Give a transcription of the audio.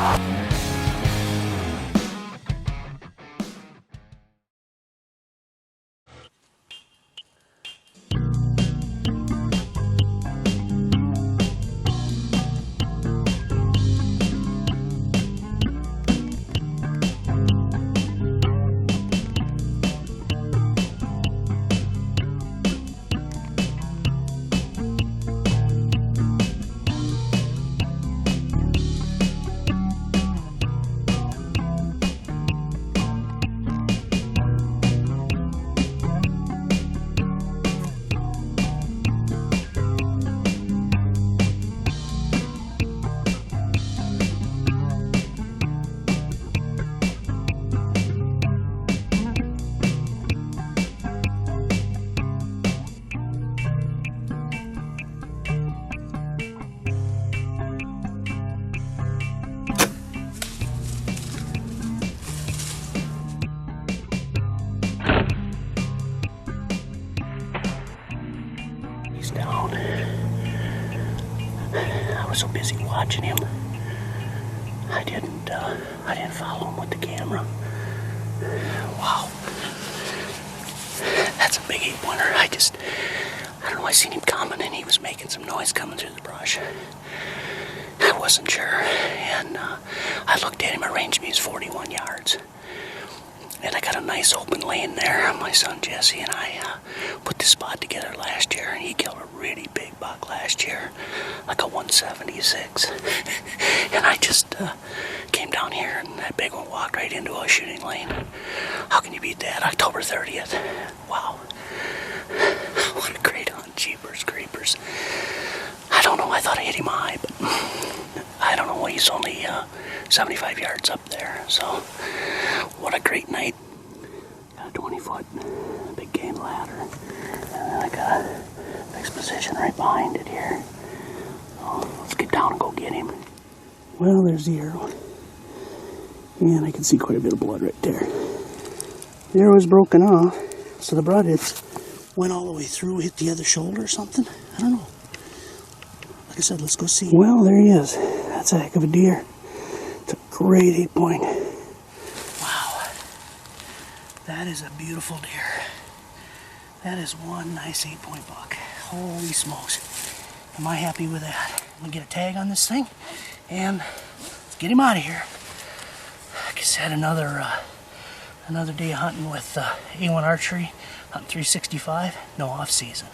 Down. I was so busy watching him, I didn't follow him with the camera. Wow, that's a big 8-pointer. I don't know, I seen him coming and he was making some noise coming through the brush. I wasn't sure, and I looked at him. I ranged me as 41 yards. And I got a nice open lane there. My son Jesse and I put this spot together last year, and he killed a really big buck last year, like a 176. And I just came down here, and that big one walked right into a shooting lane. How can you beat that? October 30th. Wow. What a great hunt. Jeepers creepers. I don't know. I thought I hit him high, but I don't know. He's only 75 yards up there. So what a great night. Got a 20-foot big game ladder. And then I got a fixed position right behind it here. So let's get down and go get him. Well, there's the arrow. And I can see quite a bit of blood right there. The arrow is broken off. So the broadheads went all the way through, hit the other shoulder or something. I don't know. Like I said, let's go see. Well, there he is. That's a heck of a deer. It's a great 8-point. Wow. That is a beautiful deer. That is one nice 8-point buck. Holy smokes. Am I happy with that? I'm going to get a tag on this thing and let's get him out of here. Like I said, another day of hunting with A1 Archery, hunting 365, no off season.